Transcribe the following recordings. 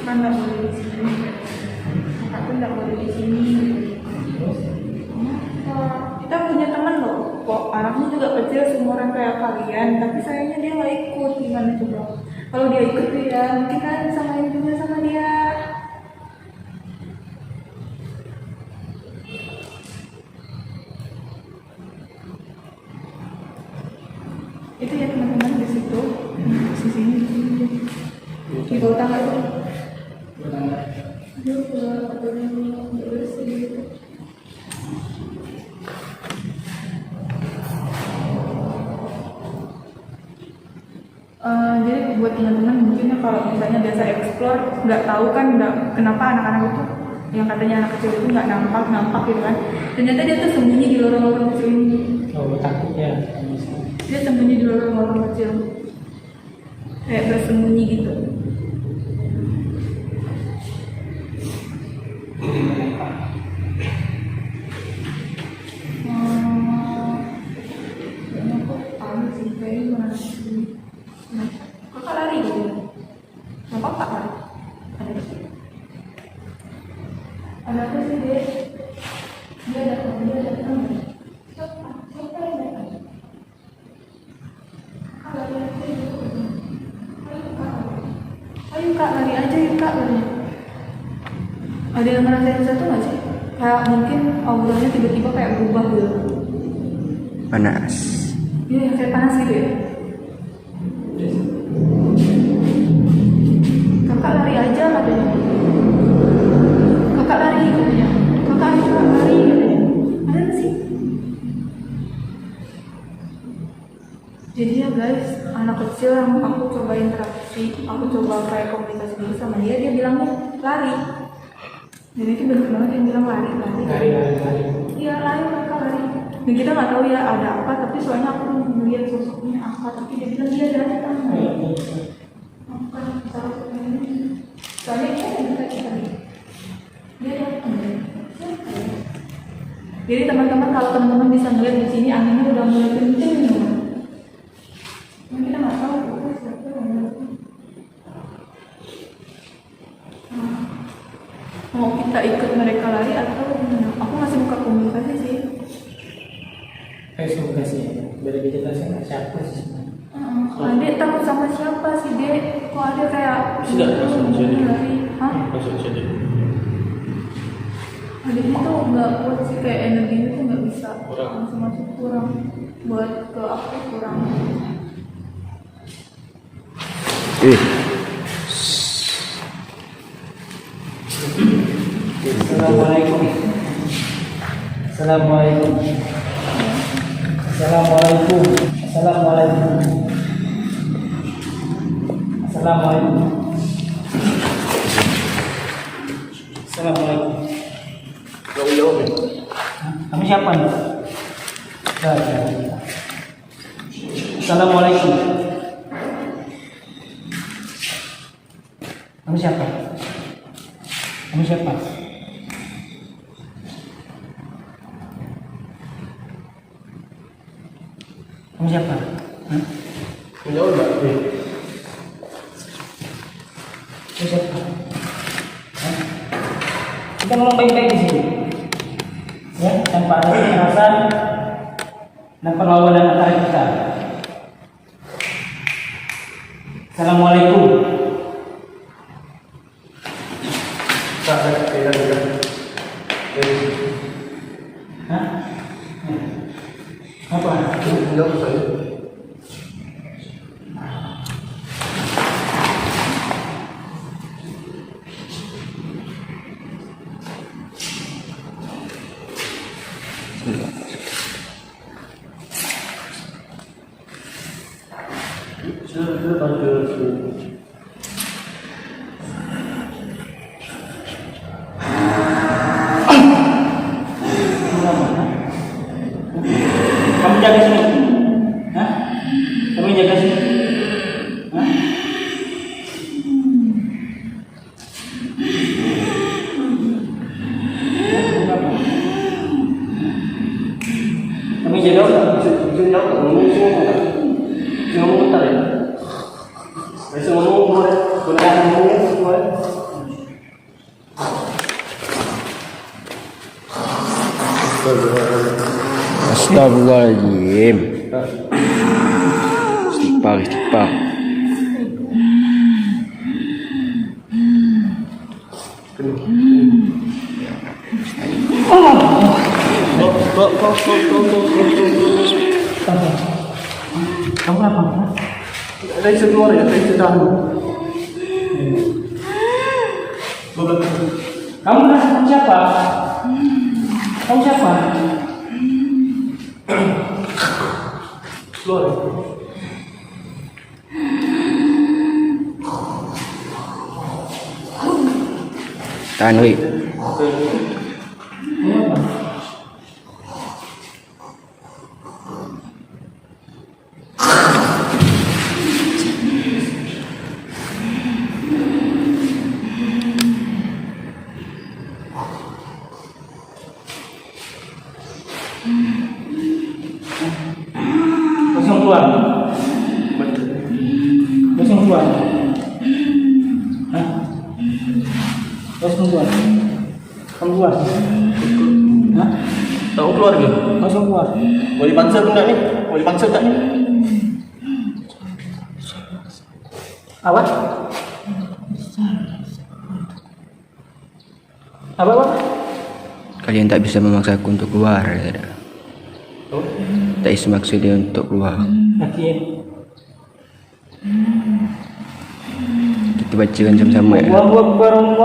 kan nggak boleh di sini, kakak tuh nggak boleh di sini. Kita punya teman loh, kok anaknya juga kecil seumuran kayak kalian, tapi sayangnya dia nggak ikut. Gimana coba? Kalau dia ikut tuh ya mungkin kan bisa main juga sama dia. Itu ya teman-teman di situ, di sini, di bawah tangga itu. Aduh, kotornya nggak bersih gitu. Jadi buat teman-teman mungkin kalau misalnya biasa explore nggak tahu kan kenapa anak-anak itu yang katanya anak kecil itu nggak nampak gitu kan, ternyata dia tuh sembunyi di lorong-lorong kecil ini. Oh, takut ya. Dia sembunyi di lorong-lorong kecil, kayak bersembunyi gitu. Kayaknya kok tahu sih, kayaknya mana sih. Kakak lari gitu. Kenapa tak lari? Ada apa sih dia? Dia datang. Siapa yang datang? Kak lari aja gitu. Ayo kak lari aja yuk kak lari. Ada yang ngerasain satu nggak sih? Kayak mungkin auranya tiba-tiba kayak berubah gitu. Panas. Iya, kayak panas gitu ya. Kakak lari aja katanya. Kakak lari katanya. Kakak ayo lari katanya. Ada nggak sih? Jadi ya guys, anak kecil yang aku coba interaksi, aku coba kayak komunikasi dulu sama dia bilangnya lari. Dan itu benar banget yang bilang lari. Iya lari, mereka lari. Dan kita nggak tahu ya ada apa, tapi soalnya aku melihat sosoknya apa, tapi dia bilang dia datang. Bukan taruh ini. Soalnya dia bisa kita lihat. Dia datang. Jadi teman-teman, kalau teman-teman bisa melihat di sini anginnya udah mulai kenceng nih. Kita nggak tahu siapa yang datang. Mau kita ikut mereka lari atau gimana? Aku masih buka komunikasi sih. Komunikasi ya. Biar dijelasin siapa sih sebenarnya. Adek takut sama siapa sih dek? Kok ada kayak sudah langsung jadi. Hah? Langsung jadi. Adek itu nggak kuat sih, kayak energinya tuh nggak bisa Kurang. langsung masuk, kurang buat ke aku kurang. Assalamualaikum. Assalamualaikum. Assalamualaikum. Assalamualaikum. Assalamualaikum. Assalamualaikum. Kau jawab ya? Kamu siapa nih? Assalamualaikum. Kamu siapa? Kamu siapa? Kamu siapa? Kau jawab nggak? Kamu siapa? Kita ngomong baik-baik di sini, ya, tanpa ada kekerasan dan perlawanan antara kita. Assalamualaikum. Hah? Apa? Jawab saya. Sudah panggil. Kamu jaga sini. Astagfirullahaladzim. Istighfar, istighfar. Kamu kenapa? Ada isi keluar ya, ada isi dalam. Kamu kamu siapa? Kamu siapa? Keluar ya. Tahan, woi. Langsung keluar. Langsung keluar. Hah? Langsung keluar. Kamu keluar. Hah? Tahu keluar ke? Langsung keluar. Mau dipaksa enggak nih? Mau dipaksa enggak nih? Awak? Apa? Kalian tak bisa memaksaku untuk keluar. Oh. Tak bisa maksa dia untuk keluar. Yakin. Kita bacakan sama-sama ya. Allahu Akbar, Allahu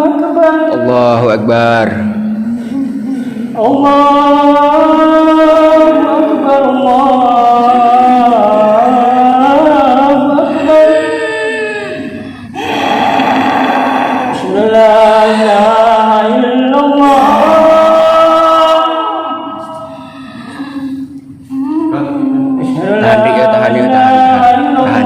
Akbar. Allahu Akbar. Allahu Akbar, Allahu Akbar. Asyhadu an la ilaha illallah. Asyhadu an la Tahan, Rik, ya, tahan, ya, tahan, tahan, tahan.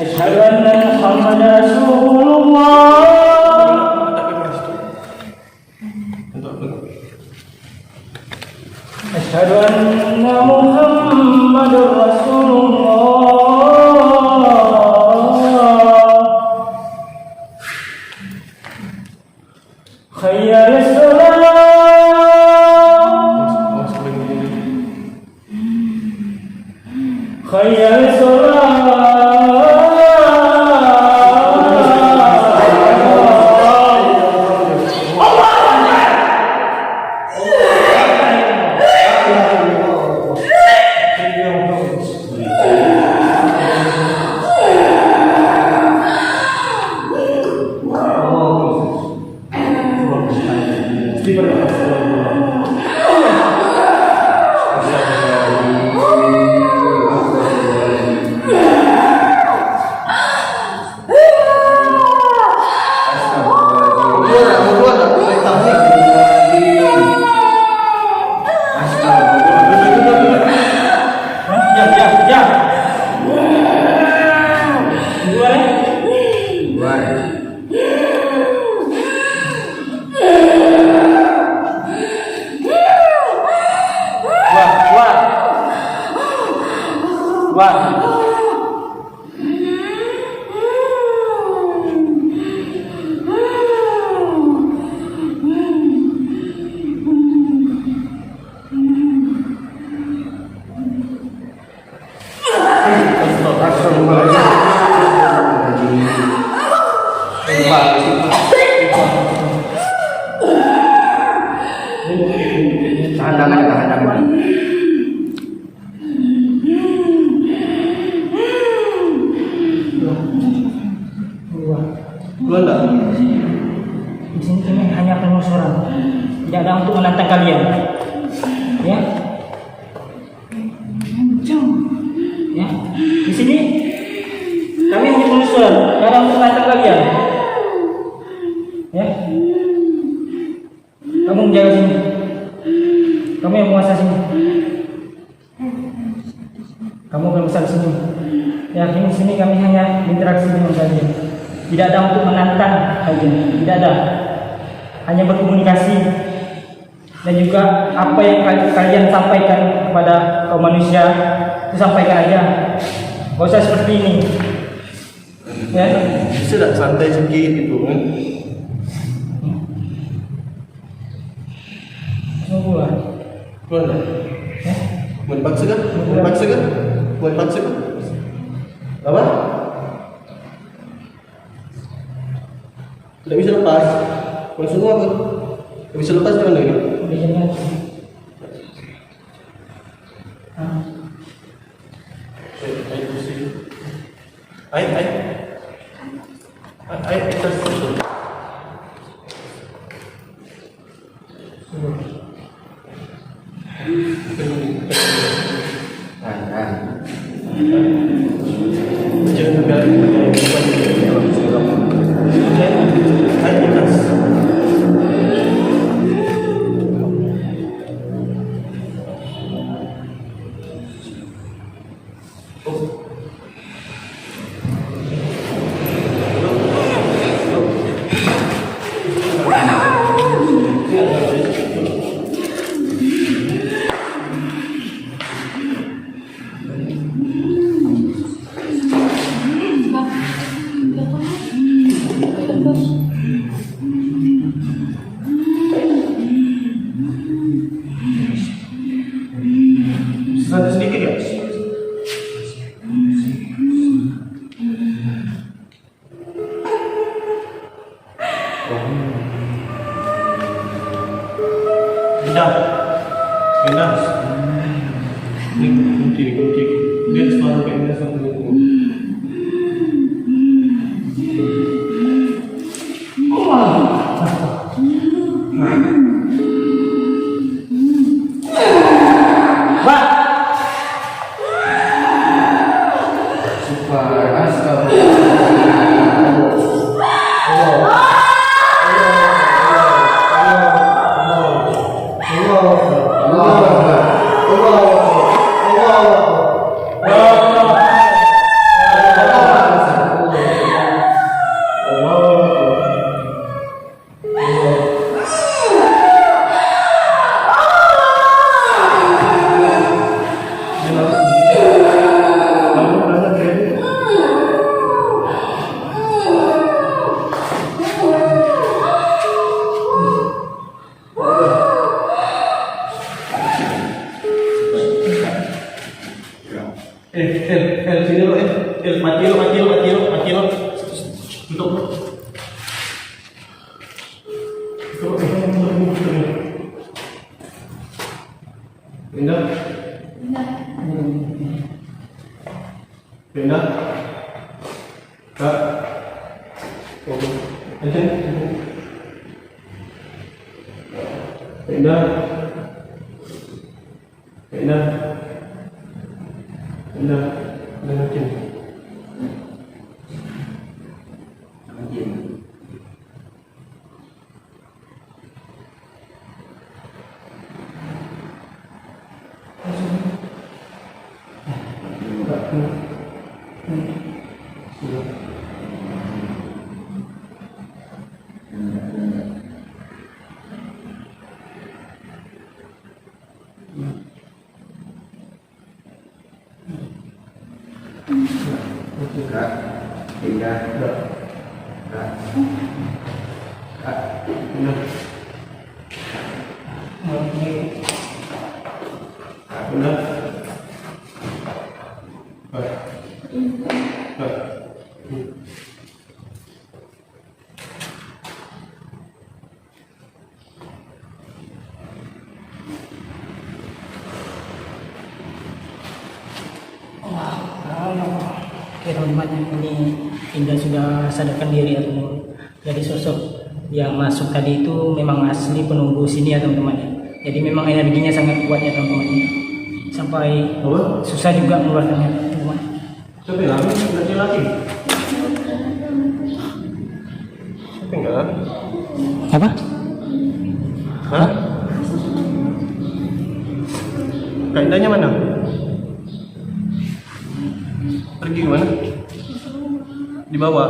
Asyhadu anna Muhammadar Rasulullah. Asyhadu anna Muhammadar Rasulullah. Hayya 'alas salat. Hayya 'alas salat. Tahan tangan, tahan tangan. Keluar enggak? Di sini kami hanya penelusuran, tidak ada untuk menantang kalian. Ya, ya. Di sini kami hanya penelusuran, tidak ada untuk menantang kalian. Ya, kamu menjaga sini, kamu yang menguasai sini, kamu berbesar di sini. Ya, di sini kami hanya interaksi dengan kalian. Tidak ada untuk menantang kalian, tidak ada, hanya berkomunikasi dan juga apa yang kalian sampaikan kepada kaum manusia itu sampaikan aja, gak usah seperti ini. Ya. Bisa tak santai sikit gitu kan? Mau keluar. Keluar tak? Ya. Mau dipaksa kan? Mau dipaksa kan? Mau dipaksa kan? Apa? Tidak bisa lepas. Maksudmu apa? Tidak bisa lepas di mana ini? Udah jangan. Ah. Ayo kursi. Ayo. Ayo kita susul. Jangan sampai ayo atas. Santai sedikit ya? Pindah. Ini kunci. Dia selalu kayak gini sampai ini. Wah. Super askal. Sini lo, mati lo. Tutup. Pindah. Kak. Pindah. Kak, pindah. Oke teman-teman, ini Indah sudah sadarkan diri ya teman-teman. Jadi sosok yang masuk tadi itu memang asli penunggu sini ya teman-teman. Jadi memang energinya sangat kuat ya teman-teman. Sampai susah juga mengeluarkannya teman-teman. Tapi lagi. Tapi enggak. Apa? Hah? Kaidahnya mana? Pergi kemana? Dibawa.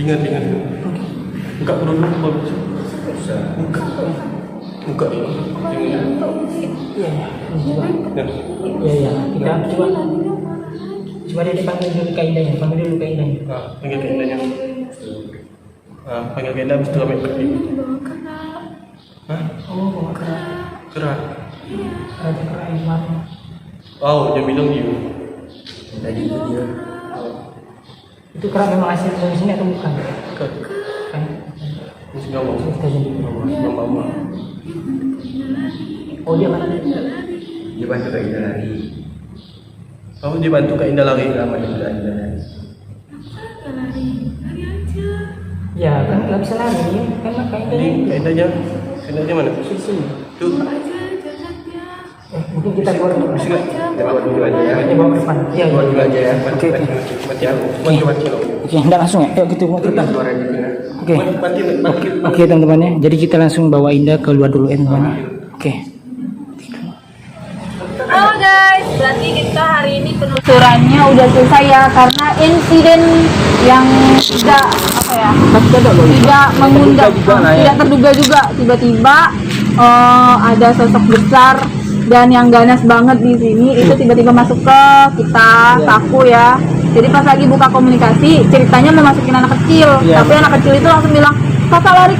Ingat. Buka dulu bagus. Buka ya. Iya, coba. Iya, kita coba. Coba dia dipanggil dulu Kak Indahnya, panggil dulu Kak Indahnya. Panggil ke Indahnya. Panggil ke Indah, habis itu ambil kaki. Hah? Oh, bawa kerak. Kerak. Raja kerak yang kemarin. Oh, dia bilang you. Tadi dia. Itu kerak memang asli dari sini atau bukan? Kan. Kan? Mesti ngomong. Kita jadi. Mama. Oh, dia mana? Dia bantu Kak Indah lari. Oh, dia bantu Kak Indah lari. Lama juga Indah lari. Ya, kan nggak bisa lari ya. Kan Kak Jadi Indahnya. Kak Indahnya mana? Di sini. Tuh. Mungkin kita keluar dulu. Kita buat dulu aja ya. Kita bawa ke depan. Iya, Buat dulu aja ya. Oke. Mati aku. Mati aku. Oke, hendak langsung ya. Ayo kita buat Kita kita. suara di sini. Oke. Mati. Oke teman-teman ya. Jadi kita langsung bawa Indah keluar dulu ya teman-teman. Oke. Halo guys, berarti kita hari ini penelusurannya udah selesai ya, karena insiden yang tidak tidak mengundang, tidak terduga juga, tiba-tiba ada sosok besar dan yang ganas banget di sini itu tiba-tiba masuk ke kita, ke aku ya. Jadi pas lagi buka komunikasi, ceritanya memasukin anak kecil, tapi anak kecil itu langsung bilang kakak lari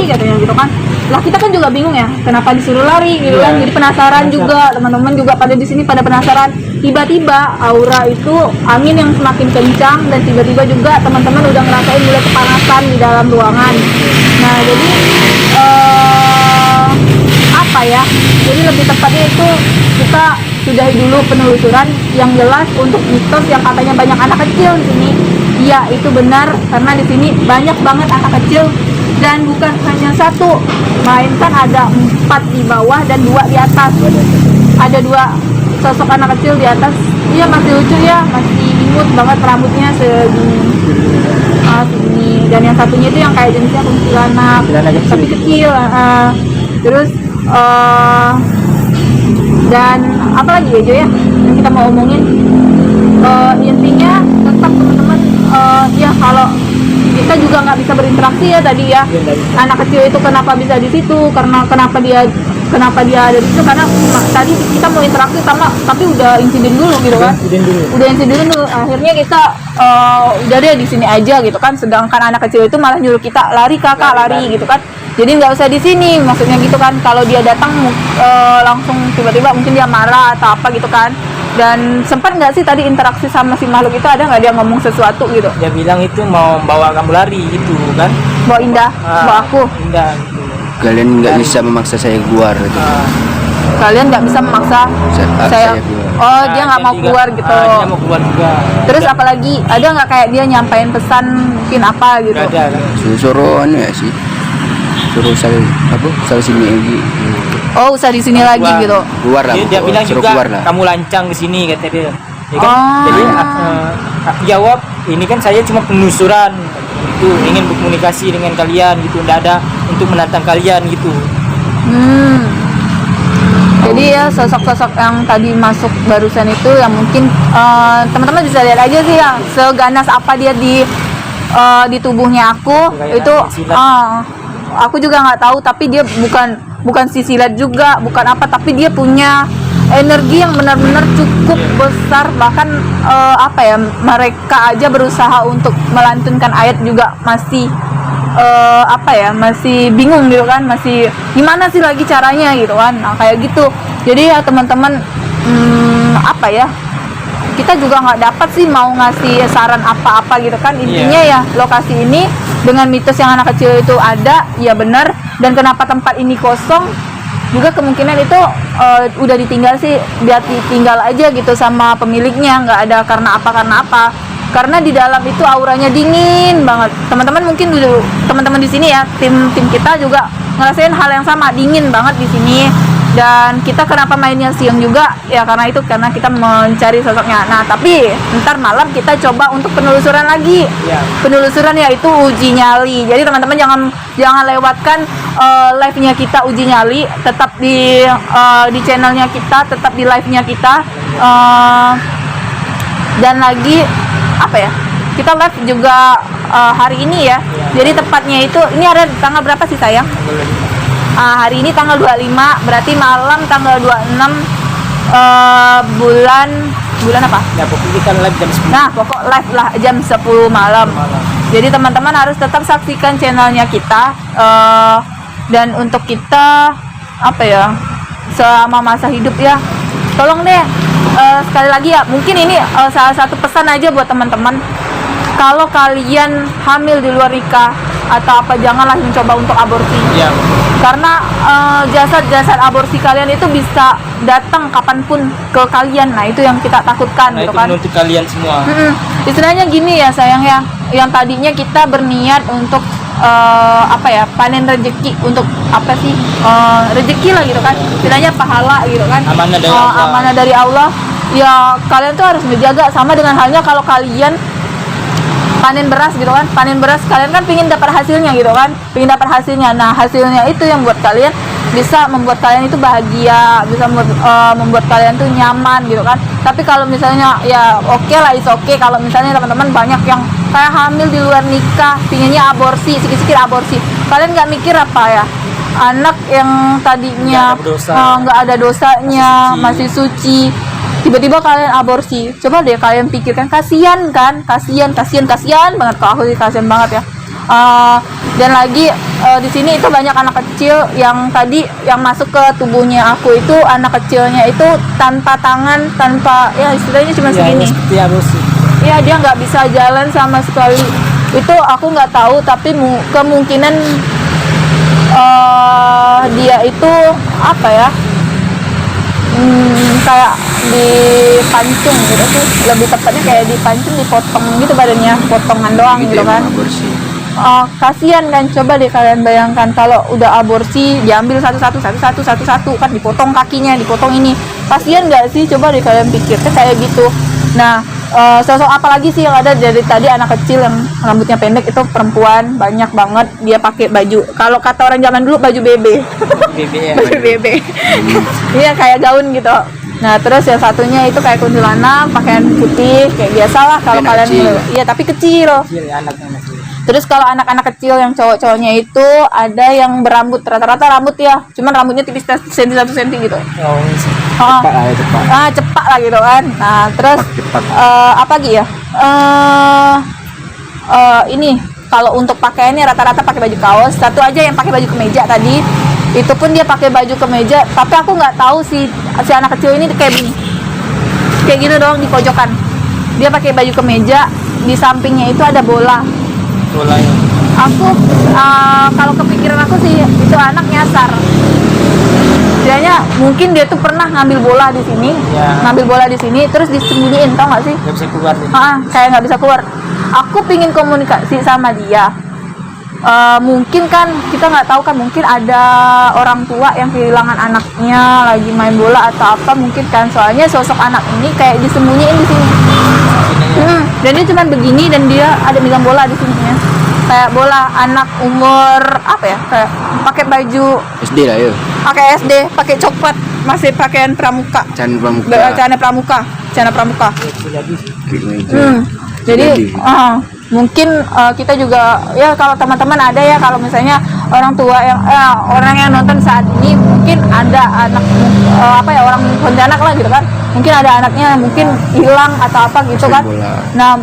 katanya gitu kan. Lah kita kan juga bingung ya, kenapa disuruh lari gitu kan. Jadi penasaran juga, teman-teman juga pada di sini pada penasaran. Tiba-tiba aura itu angin yang semakin kencang dan tiba-tiba juga teman-teman udah ngerasain mulai kepanasan di dalam ruangan. Nah, jadi apa ya? Jadi lebih tepatnya itu kita sudahi dulu penelusuran yang jelas untuk mitos yang katanya banyak anak kecil di sini. Iya, itu benar karena di sini banyak banget anak kecil. Dan bukan hanya satu, melainkan ada 4 di bawah dan 2 di atas. Ada 2 sosok anak kecil di atas. Iya masih lucu ya, masih imut banget rambutnya segini. Segini. Dan yang satunya itu yang kayak jenisnya kuntilanak, tapi kecil. Terus dan apa lagi ya Jo ya yang kita mau omongin? Intinya tetap teman-teman ya kalau kita juga nggak bisa berinteraksi ya tadi ya. Anak kecil itu kenapa bisa di situ? Karena kenapa dia ada di situ? Karena tadi kita mau interaksi sama, tapi udah insiden dulu gitu kan? Udah insiden dulu. Akhirnya kita udah deh di sini aja gitu kan. Sedangkan anak kecil itu malah nyuruh kita lari kakak lari gitu kan. Jadi nggak usah di sini, maksudnya gitu kan. Kalau dia datang langsung tiba-tiba mungkin dia marah atau apa gitu kan. Dan sempat nggak sih tadi interaksi sama si makhluk itu, ada nggak dia ngomong sesuatu gitu? Dia bilang itu mau bawa kamu lari gitu kan? Bawa Indah, bawa aku. Indah gitu. Kalian nggak bisa memaksa saya keluar gitu. Kalian nggak bisa memaksa saya. keluar. Oh, dia nggak mau Jadi keluar gitu. Dia mau keluar juga. Terus apalagi ada nggak kayak dia nyampein pesan mungkin apa gitu? Nggak ada kan? Suruh anu ya sih. Suruh sal sini lagi. Oh, usah di sini lagi Keluar. gitu. Keluar lah. Dia bilang suruh juga keluar lah. kamu lancang ke sini kata dia. Ya kan? Oh. Jadi aku jawab ini kan saya cuma penelusuran itu ingin berkomunikasi dengan kalian gitu, tidak ada untuk menantang kalian gitu. Jadi ya sosok-sosok yang tadi masuk barusan itu yang mungkin teman-teman bisa lihat aja sih ya seganas apa dia di tubuhnya aku. Kayak Itu silat. aku juga nggak tahu, tapi dia bukan sisilat juga, bukan apa, tapi dia punya energi yang benar-benar cukup besar. Bahkan apa ya, mereka aja berusaha untuk melantunkan ayat juga masih apa ya, masih bingung gitu kan, masih gimana sih lagi caranya gitu kan. Nah, kayak gitu. Jadi ya teman-teman apa ya, kita juga nggak dapat sih mau ngasih saran apa-apa gitu kan. Intinya ya lokasi ini dengan mitos yang anak kecil itu ada, ya benar. Dan kenapa tempat ini kosong juga kemungkinan itu udah ditinggal sih, dia ditinggal aja gitu sama pemiliknya, nggak ada karena apa. Karena di dalam itu auranya dingin banget. Teman-teman mungkin dulu teman-teman di sini ya, tim kita juga ngerasain hal yang sama, dingin banget di sini. Dan kita kenapa mainnya siang juga ya karena kita mencari sosoknya. Nah, tapi ntar malam kita coba untuk penelusuran lagi. Penelusuran yaitu uji nyali. Jadi teman-teman jangan lewatkan live-nya kita uji nyali, tetap di channelnya kita, tetap di live-nya kita. Dan lagi apa ya? kita live juga hari ini ya. Jadi tepatnya itu ini ada tanggal berapa sih sayang? Hari ini tanggal 25, berarti malam tanggal 26 bulan apa? Ya pokoknya kita live jam 10. Nah, pokok live lah jam 10 malam. Jadi teman-teman harus tetap saksikan channelnya kita, dan untuk kita apa ya, selama masa hidup ya, tolong deh sekali lagi ya, mungkin ini salah satu pesan aja buat teman-teman. Kalau kalian hamil di luar nikah atau apa, janganlah mencoba untuk aborsi. Iya. Karena jasad-jasad aborsi kalian itu bisa datang kapanpun ke kalian. Nah, itu yang kita takutkan, Nah, gitu itu kan. menuntut kalian semua. Istilahnya gini ya sayang ya, yang tadinya kita berniat untuk apa ya, panen rezeki, untuk apa sih, rezeki lah gitu kan, istilahnya pahala gitu kan, Amanah dari Allah. amanah dari Allah. Ya kalian tuh harus menjaga, sama dengan halnya kalau kalian panen beras gitu kan, panen beras kalian kan pingin dapat hasilnya gitu kan, pingin dapat hasilnya. Nah, hasilnya itu yang buat kalian bisa membuat kalian itu bahagia, bisa membuat kalian tuh nyaman gitu kan. Tapi kalau misalnya ya oke lah, is oke kalau misalnya teman-teman banyak yang kayak hamil di luar nikah, pinginnya aborsi, sikit-sikit aborsi. Kalian nggak mikir apa ya, anak yang tadinya nggak ada dosanya, masih suci, tiba-tiba kalian aborsi. Coba deh kalian pikirkan, kasihan kan, kasihan banget. Kalau aku sih kasihan banget ya. Dan lagi di sini itu banyak anak kecil yang tadi yang masuk ke tubuhnya aku, itu anak kecilnya itu tanpa tangan, tanpa ya istilahnya cuma segini. Seperti aborsi. Iya, dia nggak bisa jalan sama sekali. Itu aku nggak tahu, tapi kemungkinan dia itu apa ya, kayak dipancung gitu sih, lebih tepatnya kayak dipancung, dipotong gitu badannya, potongan doang gitu kan. Kasihan kan, coba deh kalian bayangkan kalau udah aborsi diambil satu-satu kan, dipotong kakinya, dipotong ini, kasihan nggak sih? Coba deh kalian pikir kayak gitu. Nah, sosok apa lagi sih yang ada dari tadi, anak kecil yang rambutnya pendek itu perempuan banyak banget, dia pakai baju, kalau kata orang zaman dulu baju bebe. Baju bebe. Iya, kayak gaun gitu. Nah, terus yang satunya itu kayak kuntilanak, pakaian putih kayak biasalah kalau kalian. Iya, tapi kecil. Terus kalau anak-anak kecil yang cowok-cowoknya itu ada yang berambut, rata-rata rambut ya, cuman rambutnya tipis 1 cm gitu. Cepat lah gitu kan. Nah, terus apa lagi ya? Ini kalau untuk pakaiannya rata-rata pakai baju kaos, satu aja yang pakai baju kemeja tadi. Itu pun dia pakai baju kemeja, tapi aku nggak tahu si anak kecil ini kayak gini, kayak gitu doang di pojokan. Dia pakai baju kemeja, di sampingnya itu ada bola. Ya. Aku kalau kepikiran aku sih itu anak nyasar. Kayaknya mungkin dia tuh pernah ngambil bola di sini, terus disembunyiin, tau nggak sih? Nggak bisa keluar. Kayak nggak bisa keluar. Aku pingin komunikasi sama dia. Mungkin kan kita nggak tahu kan, mungkin ada orang tua yang kehilangan anaknya lagi main bola atau apa mungkin kan, soalnya sosok anak ini kayak disembunyiin di sini. Dan dia cuma begini dan dia ada megang bola di sininya, kayak bola anak umur apa ya, kayak pakai baju SD lah ya. Pakai SD, pakai coklat, masih pakaian pramuka. Celana pramuka. Jadi mungkin kita juga ya, kalau teman-teman ada ya, kalau misalnya orang tua yang orang yang nonton saat ini mungkin ada anak orang Pontianak lah gitu kan, mungkin ada anaknya mungkin hilang atau apa gitu kan. Nah,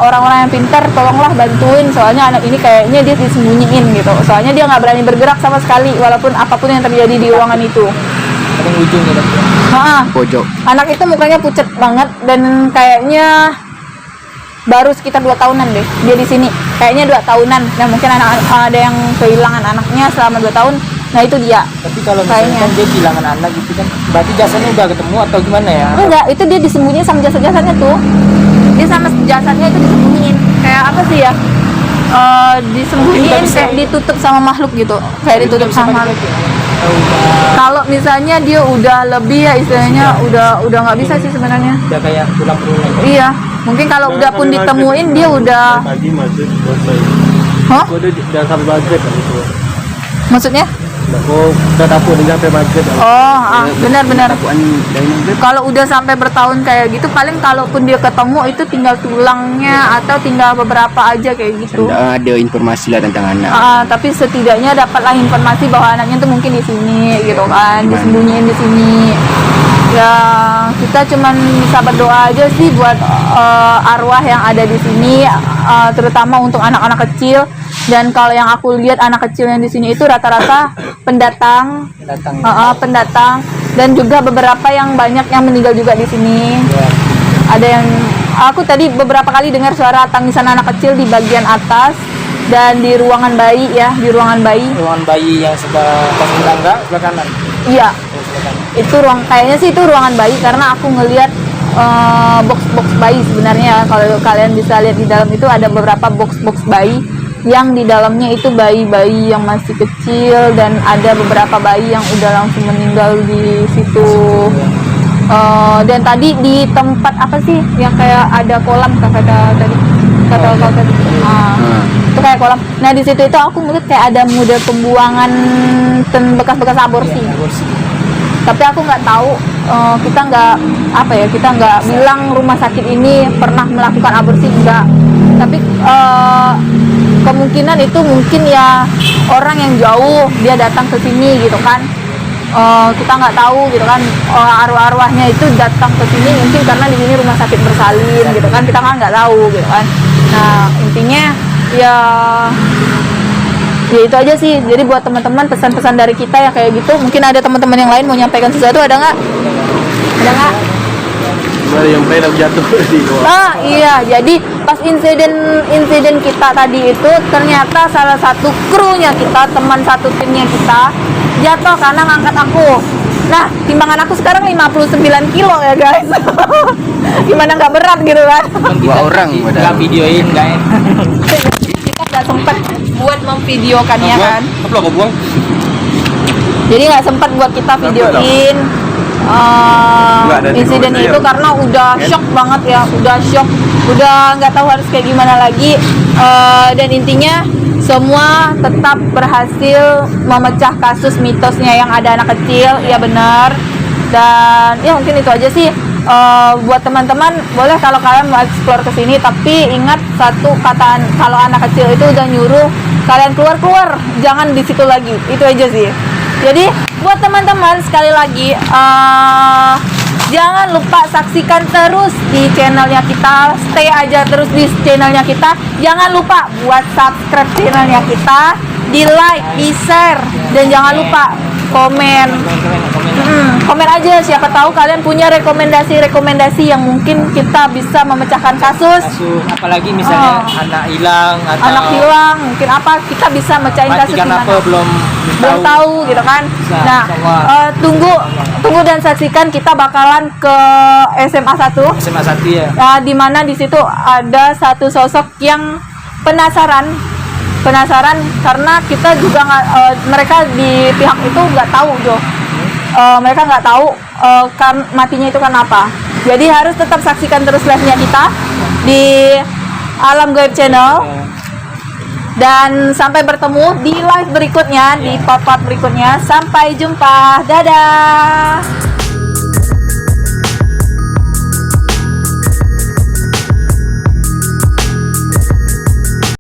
orang-orang yang pintar tolonglah bantuin, soalnya anak ini kayaknya dia disembunyiin gitu, soalnya dia nggak berani bergerak sama sekali walaupun apapun yang terjadi di ruangan itu. Ujung gitu. Pojok. Anak itu mukanya pucat banget dan kayaknya baru sekitar 2 tahunan deh dia di sini, kayaknya 2 tahunan. Nah, mungkin ada yang kehilangan anaknya selama 2 tahun. Nah, itu dia. Tapi kalau misalnya kan dia kehilangan anak gitu kan, berarti jasanya udah ketemu atau gimana ya? Enggak, itu dia disembunyiin sama jasad-jasadnya tuh. Dia sama jasadnya itu disembunyiin. Kayak apa sih ya? Disembunyiin kayak ditutup sama makhluk gitu. Kayak ditutup sama makhluk. Kalau misalnya dia udah lebih ya istilahnya udah nggak bisa sih sebenarnya. Udah kayak tulang belulang. Iya, mungkin kalau udah pun ditemuin dia udah. Pagi maghrib selesai. Hah? Udah sampai maghrib kan itu. Maksudnya? Oh, udah dapur di sampai maghrib. Oh, benar-benar. Dapuan dari maghrib. Kalau udah sampai bertahun kayak gitu, paling kalaupun dia ketemu itu tinggal tulangnya atau tinggal beberapa aja kayak gitu. Tidak ada informasi lah tentang anak. Tapi setidaknya dapatlah informasi bahwa anaknya tuh mungkin di sini gitu kan, disembunyiin di sini. Ya kita cuman bisa berdoa aja sih buat arwah yang ada di sini, terutama untuk anak-anak kecil. Dan kalau yang aku lihat anak kecil yang di sini itu rata-rata pendatang, pendatang, dan juga beberapa yang banyak yang meninggal juga di sini. Ada yang aku tadi beberapa kali dengar suara tangisan anak kecil di bagian atas dan di ruangan bayi ya, di ruangan bayi. Ruangan bayi yang sebelah tangga sebelah kanan. Iya. Itu kayaknya sih itu ruangan bayi karena aku ngelihat box-box bayi sebenarnya. Kalau kalian bisa lihat di dalam itu ada beberapa box-box bayi yang di dalamnya itu bayi-bayi yang masih kecil dan ada beberapa bayi yang udah langsung meninggal di situ. Dan tadi di tempat apa sih yang kayak ada kolam kata tadi itu kayak kolam. Nah di situ itu aku melihat kayak ada model pembuangan bekas-bekas aborsi. Tapi aku nggak tahu, kita nggak bilang rumah sakit ini pernah melakukan aborsi, enggak. Tapi kemungkinan itu mungkin ya orang yang jauh dia datang ke sini gitu kan. Kita nggak tahu gitu kan, arwah-arwahnya itu datang ke sini mungkin karena di sini rumah sakit bersalin gitu kan, kita kan nggak tahu gitu kan. Nah intinya ya itu aja sih. Jadi buat teman-teman pesan-pesan dari kita ya kayak gitu. Mungkin ada teman-teman yang lain mau nyampaikan sesuatu, ada nggak? Ada yang pernah jatuh di bawah. Iya, jadi pas insiden kita tadi itu ternyata salah satu krunya kita, teman satu timnya kita jatuh karena ngangkat aku. Nah, timbangan aku sekarang 59 kilo ya guys. Gimana nggak berat gitu kan? 2 orang Nggak videoin guys. Kita nggak sempat buat memvideokannya kan. Apa lo buang? Jadi nggak sempat buat kita videoin insiden itu karena udah shock banget ya, udah nggak tahu harus kayak gimana lagi. Dan intinya semua tetap berhasil memecah kasus mitosnya yang ada anak kecil, ya benar. Dan ya mungkin itu aja sih. Buat teman-teman boleh kalau kalian mau explore ke sini, tapi ingat satu kata, kalau anak kecil itu udah nyuruh kalian keluar, jangan di situ lagi. Itu aja sih. Jadi buat teman-teman sekali lagi jangan lupa saksikan terus di channelnya kita, stay aja terus di channelnya kita. Jangan lupa buat subscribe channelnya kita, di like, di share, dan jangan lupa komen aja, siapa tahu kalian punya rekomendasi yang mungkin kita bisa memecahkan kasus. Apalagi misalnya anak hilang Mungkin apa kita bisa mecahin kasus gimana apa belum tahu gitu kan. Nah, tunggu dan saksikan, kita bakalan ke SMA 1 ya. di mana di situ ada satu sosok yang penasaran karena kita juga mereka di pihak itu nggak tahu mereka nggak tahu kan matinya itu kan apa. Jadi harus tetap saksikan terus live-nya kita di Alam Gaib Channel. Dan sampai bertemu di live berikutnya, di part-part berikutnya. Sampai jumpa, dadah.